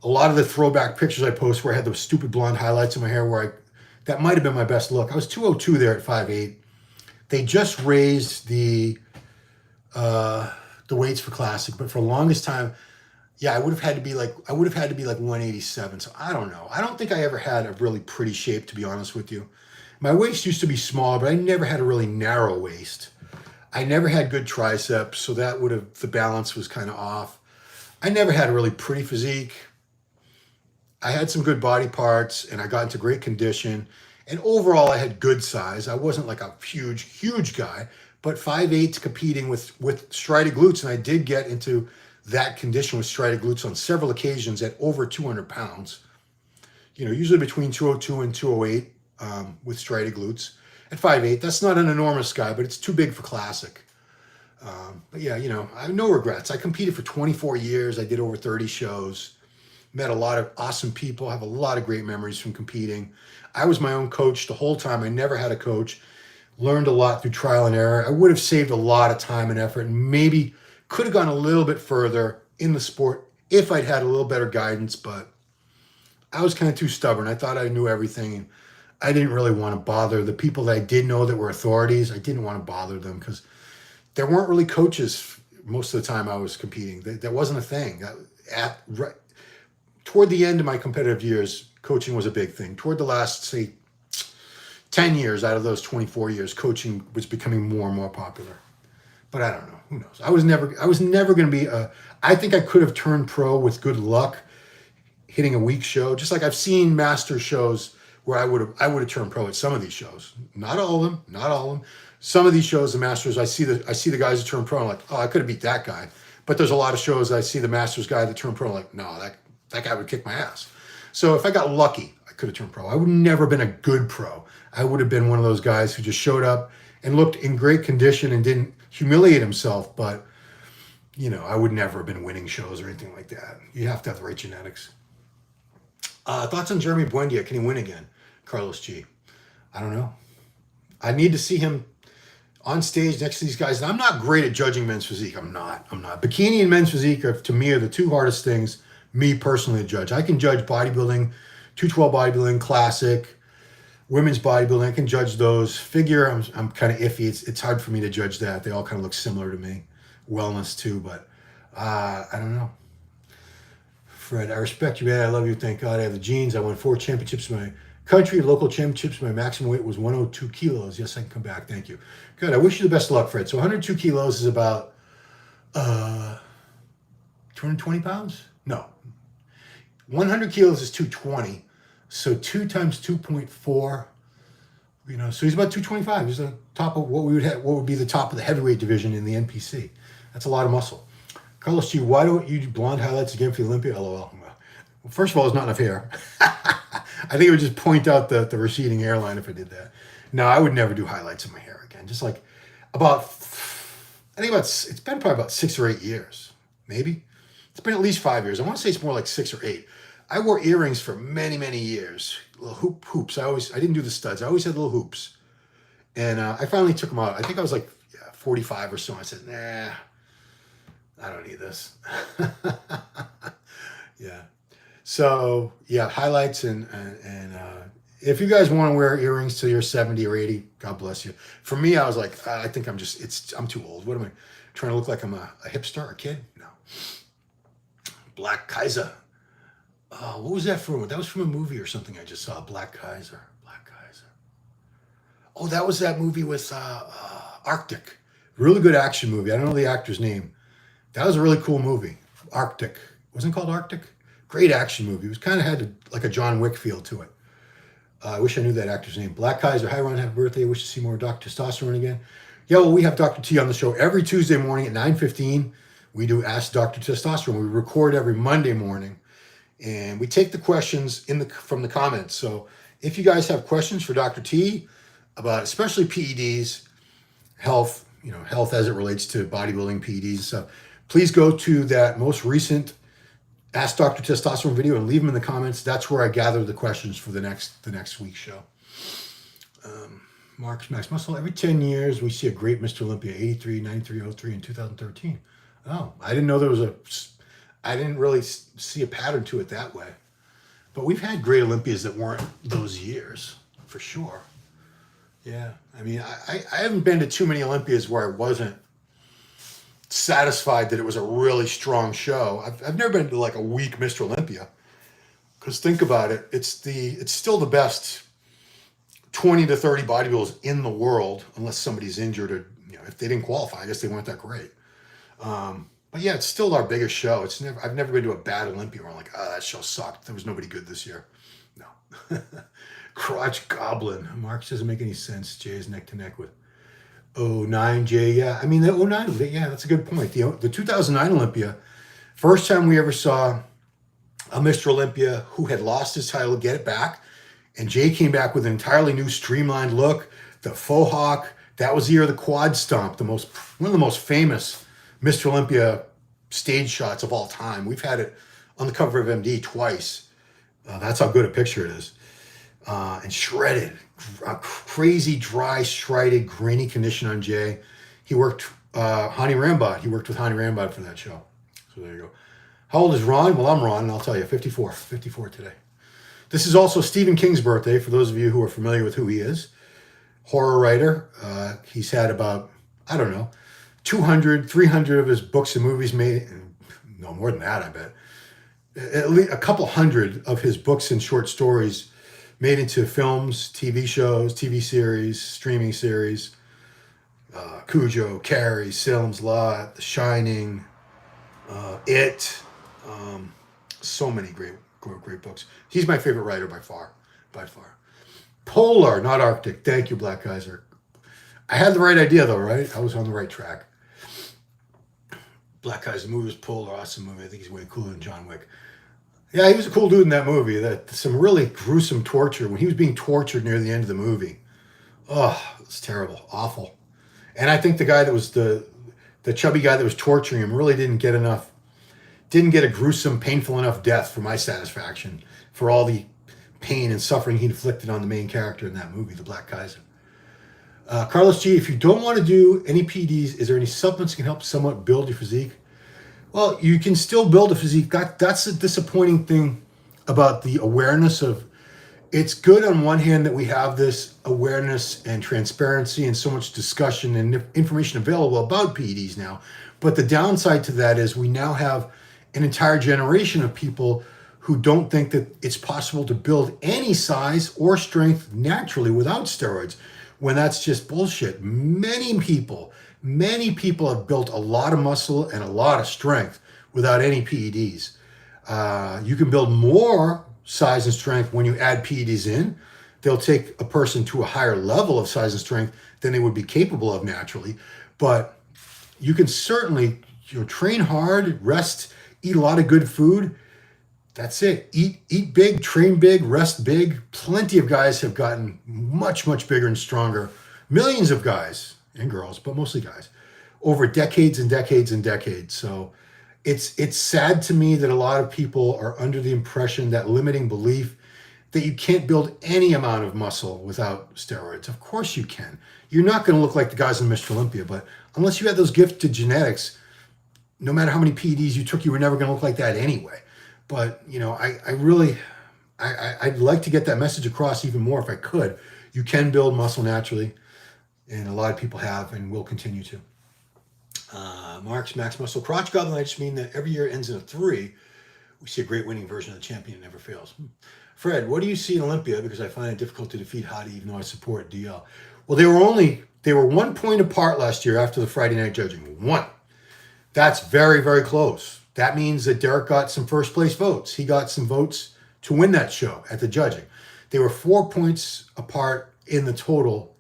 A lot of the throwback pictures I post where I had those stupid blonde highlights in my hair, that might have been my best look. I was 202 there at 5'8". They just raised the weights for classic, but for the longest time, yeah, I would have had to be like 187. So I don't know. I don't think I ever had a really pretty shape, to be honest with you. My waist used to be small, but I never had a really narrow waist. I never had good triceps, so the balance was kind of off. I never had a really pretty physique. I had some good body parts, and I got into great condition. And overall, I had good size. I wasn't like a huge guy, but 5'8", competing with striated glutes, and I did get into that condition with striated glutes on several occasions at over 200 pounds. You know, usually between 202 and 208 with striated glutes. At 5'8", that's not an enormous guy, but it's too big for classic. But yeah, you know, I have no regrets. I competed for 24 years. I did over 30 shows. Met a lot of awesome people. I have a lot of great memories from competing. I was my own coach the whole time. I never had a coach. Learned a lot through trial and error. I would have saved a lot of time and effort, and maybe could have gone a little bit further in the sport if I'd had a little better guidance, but I was kind of too stubborn. I thought I knew everything, and I didn't really want to bother the people that I did know that were authorities. I didn't want to bother them because there weren't really coaches most of the time I was competing. That wasn't a thing. Toward the end of my competitive years, coaching was a big thing. Toward the last, say, 10 years out of those 24 years, coaching was becoming more and more popular. But I don't know. Who knows? I was never going to be I think I could have turned pro with good luck, hitting a weak show. Just like I've seen master shows where I would have turned pro at some of these shows. Not all of them. Some of these shows, the masters, I see the guys that turn pro. I'm like, oh, I could have beat that guy. But there's a lot of shows I see the masters guy that turned pro. I'm like, no, that guy would kick my ass. So if I got lucky, I could have turned pro. I would never been a good pro. I would have been one of those guys who just showed up and looked in great condition and didn't humiliate himself. But, you know, I would never have been winning shows or anything like that. You have to have the right genetics. Thoughts on Jeremy Buendia? Can he win again? Carlos G. I don't know. I need to see him on stage next to these guys. And I'm not great at judging men's physique. I'm not. Bikini and men's physique to me are the two hardest things, me personally, to judge. I can judge bodybuilding, 212 bodybuilding, classic, women's bodybuilding. I can judge those. Figure, I'm kind of iffy. It's hard for me to judge that. They all kind of look similar to me. Wellness too, but I don't know. Fred, I respect you, man. I love you. Thank God I have the genes. I won 4 championships in my country, local championships. My maximum weight was 102 kilos. Yes, I can come back. Thank you. Good. I wish you the best of luck, Fred. So 102 kilos is about 220 pounds? No. 100 kilos is 220. So 2 times 2.4, you know, so he's about 225. He's the top of what would be the top of the heavyweight division in the NPC. That's a lot of muscle. Carlos G, why don't you do blonde highlights again for the Olympia? LOL. Well, first of all, there's not enough hair. I think it would just point out the receding hairline if I did that. No, I would never do highlights in my hair again. Just like it's been probably about 6 or 8 years, maybe. It's been at least 5 years. I want to say it's more like 6 or 8. I wore earrings for many, many years. Little hoops. I didn't do the studs. I always had little hoops. And I finally took them out. I think I was like 45 or so. I said, nah, I don't need this. Yeah. So yeah, highlights and if you guys want to wear earrings till you're 70 or 80, God bless you. For me, I was like, I think I'm too old. What am I trying to look like? I'm a hipster, a kid? No. Black Kaiser. What was that from? That was from a movie or something I just saw. Black Kaiser. Oh, that was that movie with Arctic. Really good action movie. I don't know the actor's name. That was a really cool movie. Arctic. Wasn't it called Arctic? Great action movie. It was kind of had like a John Wick feel to it. I wish I knew that actor's name. Black Kaiser. Hi, Ron. Happy birthday. Wish to see more Dr. Testosterone again. Yeah, well, we have Dr. T on the show every Tuesday morning at 9:15. We do Ask Dr. Testosterone. We record every Monday morning. And we take the questions from the comments. So if you guys have questions for Dr. T about especially PEDs, health as it relates to bodybuilding, PEDs and stuff, please go to that most recent Ask Dr. Testosterone video and leave them in the comments. That's where I gather the questions for the next week's show. Mark's Max Muscle. Every 10 years, we see a great Mr. Olympia, 83, 93, 03, and 2013. Oh, I didn't know I didn't really see a pattern to it that way. But we've had great Olympias that weren't those years, for sure. Yeah, I mean, I haven't been to too many Olympias where I wasn't satisfied that it was a really strong show. I've never been to like a weak Mr. Olympia, because think about it, it's still the best 20 to 30 bodybuilders in the world, unless somebody's injured or if they didn't qualify, I guess they weren't that great. But yeah, it's still our biggest show. I've never been to a bad Olympia where I'm like, that show sucked. There was nobody good this year. No. Crotch Goblin. Mark doesn't make any sense. Jay is neck to neck with 09 Jay. Yeah, I mean, the 09, yeah, that's a good point. The 2009 Olympia, first time we ever saw a Mr. Olympia who had lost his title get it back. And Jay came back with an entirely new streamlined look. The faux hawk. That was the year of the quad stomp, one of the most famous Mr. Olympia stage shots of all time. We've had it on the cover of MD twice. That's how good a picture it is. And shredded, crazy, dry, shredded, grainy condition on Jay. He worked Hani Rambod. He worked with Hani Rambod for that show. So there you go. How old is Ron? Well, I'm Ron, and I'll tell you, 54 today. This is also Stephen King's birthday, for those of you who are familiar with who he is. Horror writer. He's had about, 200, 300 of his books and movies made. No, more than that, I bet. At least a couple hundred of his books and short stories made into films, TV shows, TV series, streaming series. Cujo, Carrie, Salem's Lot, The Shining, It. So many great books. He's my favorite writer by far. Polar, not Arctic. Thank you, Black Kaiser. I had the right idea though, right? I was on the right track. Black Kaiser, the movie was Polar, awesome movie. I think he's way cooler than John Wick. Yeah, he was a cool dude in that movie. Some really gruesome torture. When he was being tortured near the end of the movie. Oh, it's terrible. Awful. And I think the guy that was the chubby guy that was torturing him really didn't get a gruesome, painful enough death for my satisfaction, for all the pain and suffering he inflicted on the main character in that movie, the Black Kaiser. Carlos G, if you don't want to do any PDs, is there any supplements that can help somewhat build your physique? Well, you can still build a physique. That's the disappointing thing about the awareness of, it's good on one hand that we have this awareness and transparency and so much discussion and information available about PEDs now. But the downside to that is we now have an entire generation of people who don't think that it's possible to build any size or strength naturally without steroids, when that's just bullshit. Many people have built a lot of muscle and a lot of strength without any PEDs. You can build more size and strength when you add PEDs in. They'll take a person to a higher level of size and strength than they would be capable of naturally. But you can certainly train hard, rest, eat a lot of good food. that's it. Eat big, train big, rest big. Plenty of guys have gotten much, much bigger and stronger. Millions of guys and girls, but mostly guys, over decades and decades and decades. So it's sad to me that a lot of people are under the impression, that limiting belief, that you can't build any amount of muscle without steroids. Of course you can. You're not going to look like the guys in Mr. Olympia, but unless you had those gifted genetics, no matter how many PEDs you took, you were never going to look like that anyway. But, you know, I'd like to get that message across even more if I could. You can build muscle naturally, and a lot of people have and will continue to. Mark's Max Muscle Crotch Goblin. I just mean that every year ends in a 3. We see a great winning version of the champion. It never fails. Fred, what do you see in Olympia? Because I find it difficult to defeat Hadi, even though I support DL. Well, they were 1 point apart last year after the Friday night judging. 1. That's very, very close. That means that Derek got some first place votes. He got some votes to win that show at the judging. They were 4 points apart in the total,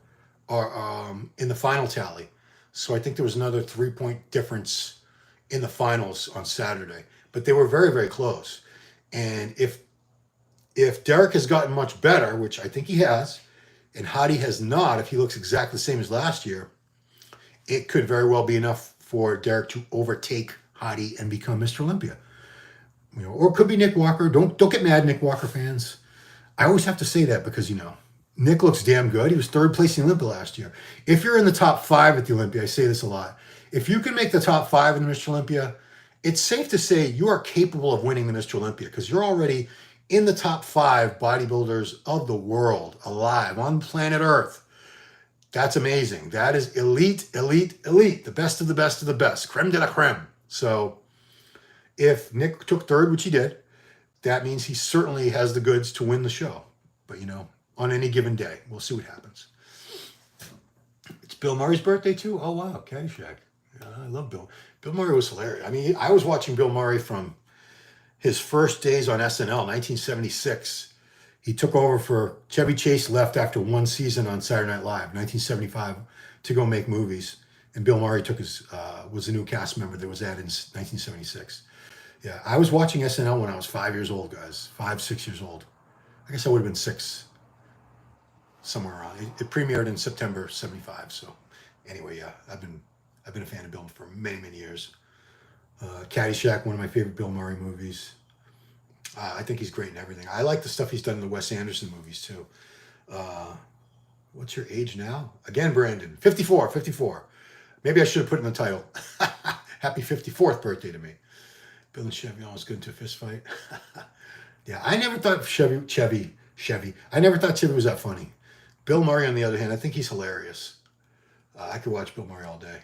or in the final tally. So I think there was another 3-point difference in the finals on Saturday. But they were very, very close. And if Derek has gotten much better, which I think he has, and Hadi has not, if he looks exactly the same as last year, it could very well be enough for Derek to overtake Hadi and become Mr. Olympia. You know, or it could be Nick Walker. Don't get mad, Nick Walker fans. I always have to say that because, you know, Nick looks damn good. He was 3rd place in the Olympia last year. If you're in the top 5 at the Olympia, I say this a lot. If you can make the top 5 in the Mr. Olympia, it's safe to say you are capable of winning the Mr. Olympia because you're already in the top 5 bodybuilders of the world alive on planet Earth. That's amazing. That is elite, elite, elite. The best of the best of the best. Creme de la creme. So if Nick took 3rd, which he did, that means he certainly has the goods to win the show. But, you know, on any given day, we'll see what happens. It's Bill Murray's birthday too? Oh, wow. Caddyshack. Yeah, I love Bill. Bill Murray was hilarious. I mean, I was watching Bill Murray from his first days on SNL, 1976. He took over for Chevy Chase, left after 1 season on Saturday Night Live, 1975, to go make movies. And Bill Murray was a new cast member that was added in 1976. Yeah, I was watching SNL when I was 5 years old, guys. 5, 6 years old. I guess I would have been 6, somewhere around. It premiered in September 75. So anyway, yeah, I've been a fan of Bill for many, many years. Caddyshack, one of my favorite Bill Murray movies. I think he's great in everything. I like the stuff he's done in the Wes Anderson movies too. What's your age now? Again, Brandon, 54. Maybe I should have put it in the title. Happy 54th birthday to me. Bill and Chevy always good into a fist fight. Yeah, I never thought Chevy. I never thought Chevy was that funny. Bill Murray, on the other hand, I think he's hilarious. I could watch Bill Murray all day.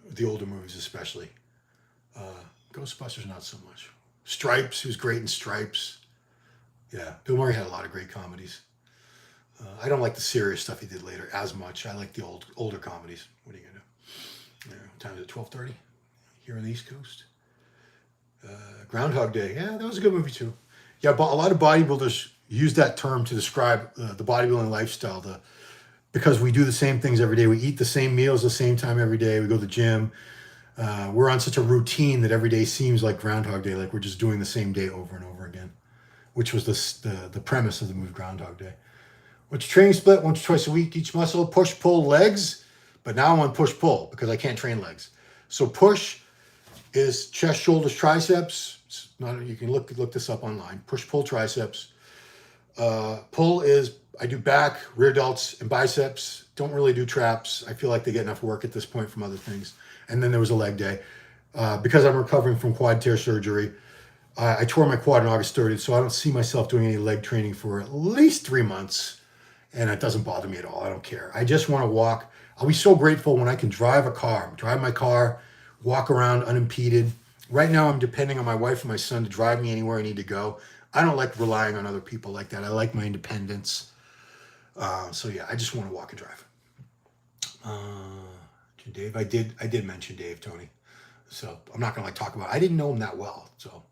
The older movies especially. Ghostbusters, not so much. Stripes, he was great in Stripes. Yeah, Bill Murray had a lot of great comedies. I don't like the serious stuff he did later as much. I like the older comedies. What are you going to do? What time is it, 12:30 here on the East Coast? Groundhog Day. Yeah, that was a good movie too. Yeah, but a lot of bodybuilders use that term to describe the bodybuilding lifestyle. Because we do the same things every day. We eat the same meals the same time every day. We go to the gym. We're on such a routine that every day seems like Groundhog Day, like we're just doing the same day over and over again, which was the premise of the movie Groundhog Day. What's your training split? Once or twice a week, each muscle, push, pull, legs. But now I'm on push, pull because I can't train legs. So push is chest, shoulders, triceps. You can look this up online. Push, pull, triceps. Pull is I do back, rear delts, and biceps. Don't really do traps. I feel like they get enough work at this point from other things. And then there was a leg day. Because I'm recovering from quad tear surgery, I tore my quad on August 30th, so I don't see myself doing any leg training for at least 3 months. And it doesn't bother me at all. I don't care. I just want to walk. I'll be so grateful when I can drive my car, walk around unimpeded. Right now, I'm depending on my wife and my son to drive me anywhere I need to go. I don't like relying on other people like that. I like my independence. So yeah, I just want to walk and drive. Dave, I did mention Dave, Tony. So I'm not gonna talk about it. I didn't know him that well. So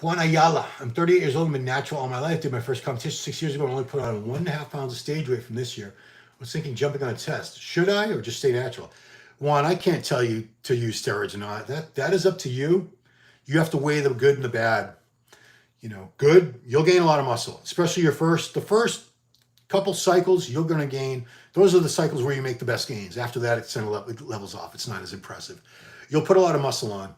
Juan Ayala, I'm 38 years old and been natural all my life. Did my first competition 6 years ago and only put on 1.5 pounds of stage weight from this year. Was thinking jumping on a test. Should I or just stay natural? Juan, I can't tell you to use steroids or not. That is up to you. You have to weigh the good and the bad. good, you'll gain a lot of muscle, especially the first couple cycles, you're going to gain. Those are the cycles where you make the best gains. After that, it levels off. It's not as impressive. You'll put a lot of muscle on.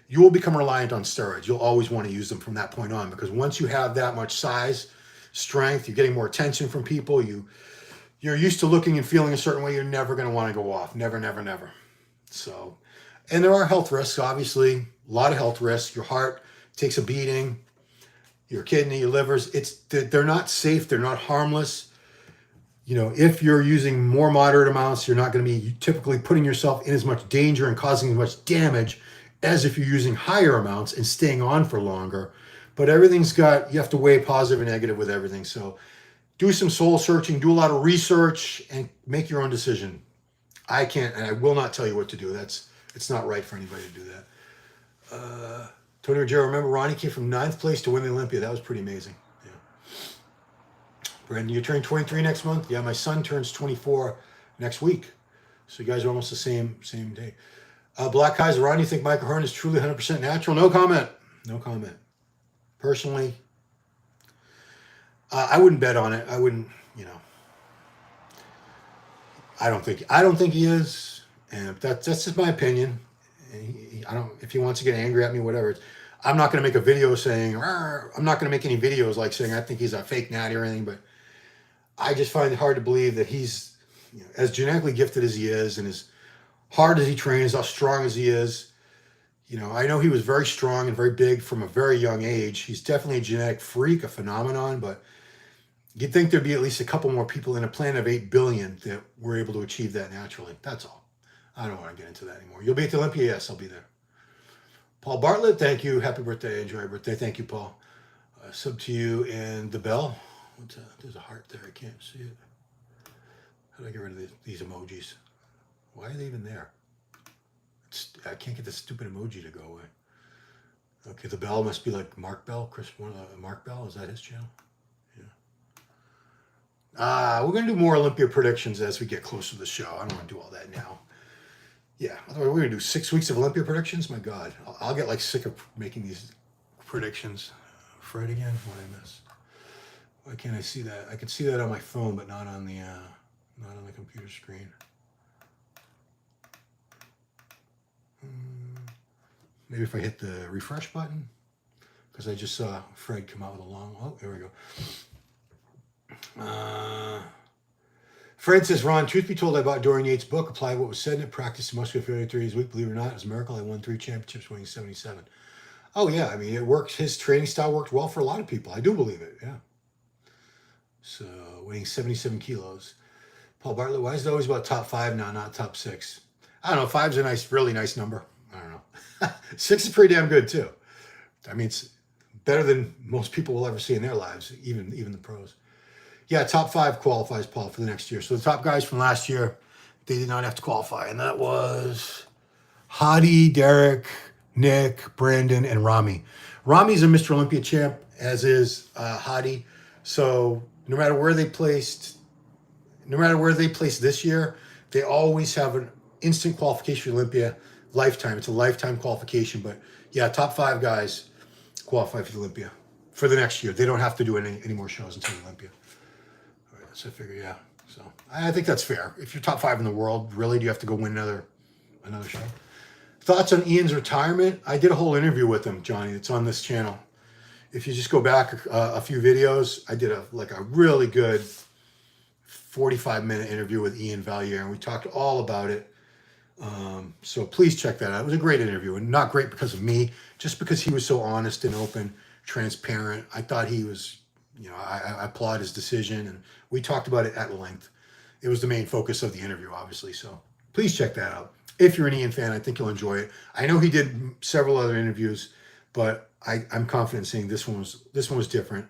You will become reliant on steroids. You'll always want to use them from that point on, because once you have that much size, strength, you're getting more attention from people. You're used to looking and feeling a certain way. You're never going to want to go off. Never, never, never. So, and there are health risks, obviously. A lot of health risks. Your heart takes a beating. Your kidney, your livers. They're not safe. They're not harmless. If you're using more moderate amounts, you're not going to be typically putting yourself in as much danger and causing as much damage as if you're using higher amounts and staying on for longer. But you have to weigh positive and negative with everything. So do some soul searching, do a lot of research, and make your own decision. I can't, and I will not tell you what to do. It's not right for anybody to do that. Tony Rogero, remember Ronnie came from 9th place to win the Olympia. That was pretty amazing. Yeah. Brandon, you're turning 23 next month? Yeah, my son turns 24 next week. So you guys are almost the same day. Black Kaiser, Ron, you think Michael Hearn is truly 100% natural? No comment. No comment. Personally, I wouldn't bet on it. I wouldn't, I don't think he is. And that's just my opinion. And if he wants to get angry at me, whatever. I'm not going to make a video saying, I'm not going to make any videos like saying I think he's a fake natty or anything, but I just find it hard to believe that he's as genetically gifted as he is, and as hard as he trains, how strong as he is. I know he was very strong and very big from a very young age. He's definitely a genetic freak, a phenomenon, but you'd think there'd be at least a couple more people in a planet of 8 billion that were able to achieve that naturally. That's all. I don't want to get into that anymore. You'll be at the Olympia? Yes, I'll be there. Paul Bartlett, thank you. Happy birthday. Enjoy your birthday. Thank you, Paul. Sub to you and the bell. There's a heart there. I can't see it. How do I get rid of these emojis? Why are they even there? I can't get this stupid emoji to go away. Okay, the bell must be like Mark Bell. Mark Bell, is that his channel? Yeah. We're going to do more Olympia predictions as we get closer to the show. I don't want to do all that now. Yeah, we're going to do 6 weeks of Olympia predictions. My God, I'll get sick of making these predictions. Fred again? What did I miss? Why can't I see that? I can see that on my phone, but not on the computer screen. Maybe if I hit the refresh button, because I just saw Fred come out with a long. Oh, there we go. Fred says, Ron, truth be told, I bought Dorian Yates' book, applied what was said in it, practiced muscular failure 3 days a week. Believe it or not, it was a miracle. I won 3 championships, weighing 77. Oh, yeah. I mean, it works. His training style worked well for a lot of people. I do believe it. Yeah. So, weighing 77 kilos. Paul Bartlett, why is it always about top 5 now, not top 6? I don't know. 5's a really nice number. I don't know. 6 is pretty damn good, too. I mean, it's better than most people will ever see in their lives, even the pros. Yeah, top 5 qualifies, Paul, for the next year. So the top guys from last year, they did not have to qualify. And that was Hadi, Derek, Nick, Brandon, and Rami. Rami's a Mr. Olympia champ, as is Hadi. So no matter where they placed this year, they always have an instant qualification for Olympia, lifetime. It's a lifetime qualification. But yeah, top 5 guys qualify for the Olympia for the next year. They don't have to do any more shows until the Olympia. All right, so I figure, yeah. So I think that's fair. If you're top 5 in the world, really, do you have to go win another show? Thoughts on Ian's retirement? I did a whole interview with him, Johnny. It's on this channel. If you just go back a few videos, I did a really good 45-minute interview with Ian Valier, and we talked all about it. So please check that out. It was a great interview, and not great because of me, just because he was so honest and open, transparent. I thought he was, I applaud his decision, and we talked about it at length. It was the main focus of the interview, obviously. So please check that out. If you're an Ian fan, I think you'll enjoy it. I know he did several other interviews, but I'm confident saying this one was different.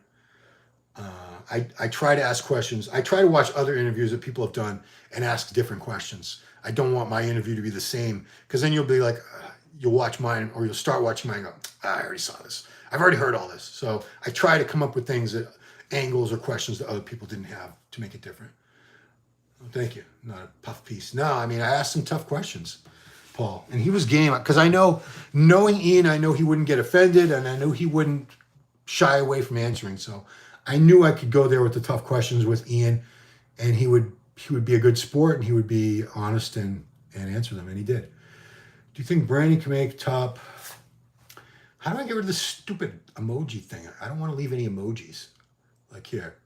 I try to ask questions. I try to watch other interviews that people have done and ask different questions. I don't want my interview to be the same, because then you'll be like, you'll watch mine, or you'll start watching mine and go, I already saw this. I've already heard all this. So I try to come up with angles or questions that other people didn't have to make it different. Well, thank you. Not a puff piece. No, I mean, I asked some tough questions, Paul, and he was game, because knowing Ian, I know he wouldn't get offended, and I know he wouldn't shy away from answering. So I knew I could go there with the tough questions with Ian, and he would be a good sport, and he would be honest and answer them, and he did. Do you think Brandon can make top? How do I get rid of this stupid emoji thing? I don't want to leave any emojis. Like here.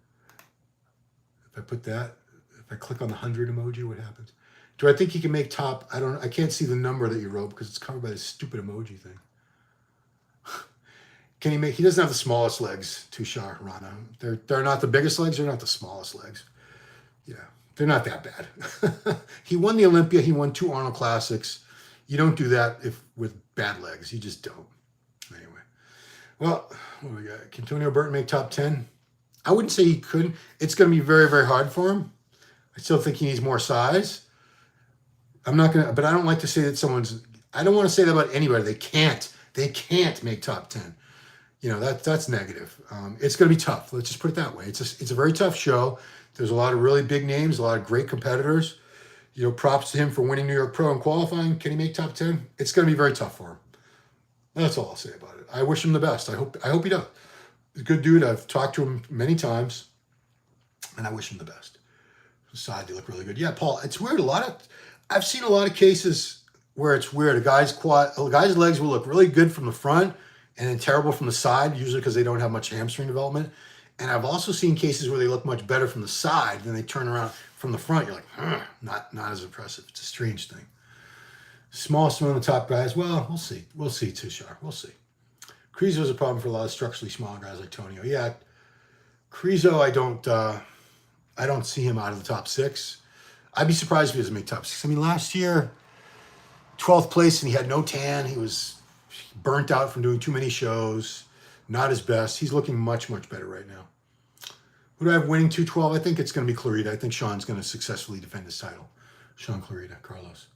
If I put that, if I click on the 100 emoji, what happens? Do I think he can make top? I can't see the number that you wrote because it's covered by this stupid emoji thing. Can he make? He doesn't have the smallest legs, Tushar Rana. They're not the biggest legs. They're not the smallest legs. Yeah, they're not that bad. He won the Olympia. He won 2 Arnold Classics. You don't do that with bad legs. You just don't. Anyway, well, what do we got? Can Antonio Burton make top 10? I wouldn't say he couldn't. It's going to be very, very hard for him. I still think he needs more size. I'm not going to, but I don't like to say that I don't want to say that about anybody. They can't make top 10. You know, that's negative. It's going to be tough. Let's just put it that way. It's a very tough show. There's a lot of really big names, a lot of great competitors. You know, props to him for winning New York Pro and qualifying. Can he make top 10? It's going to be very tough for him. That's all I'll say about it. I wish him the best. I hope he does. He's a good dude. I've talked to him many times, and I wish him the best. Side, they look really good. Yeah, Paul, it's weird. I've seen a lot of cases where it's weird. A guy's legs will look really good from the front and then terrible from the side, usually because they don't have much hamstring development. And I've also seen cases where they look much better from the side, then they turn around from the front. You're like, not as impressive. It's a strange thing. Smallest one of the top guys. Well, we'll see. We'll see, Tushar. We'll see. Krizo's a problem for a lot of structurally smaller guys like Tonio. Yeah, Krizo, I don't see him out of the top 6. I'd be surprised if he doesn't make top 6. I mean, last year, 12th place, and he had no tan. He was burnt out from doing too many shows. Not his best. He's looking much, much better right now. Who do I have winning 212? I think it's going to be Clarita. I think Sean's going to successfully defend his title. Sean Clarita, Carlos.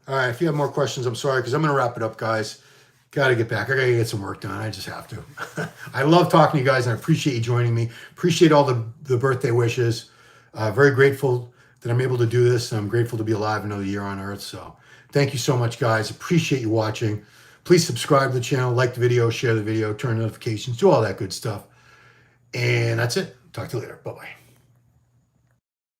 All right, if you have more questions, I'm sorry, because I'm going to wrap it up, guys. Got to get back. I got to get some work done. I just have to. I love talking to you guys, and I appreciate you joining me. Appreciate all the birthday wishes. Very grateful that I'm able to do this. I'm grateful to be alive another year on Earth. So thank you so much, guys. Appreciate you watching. Please subscribe to the channel, like the video, share the video, turn notifications, do all that good stuff. And that's it. Talk to you later. Bye-bye.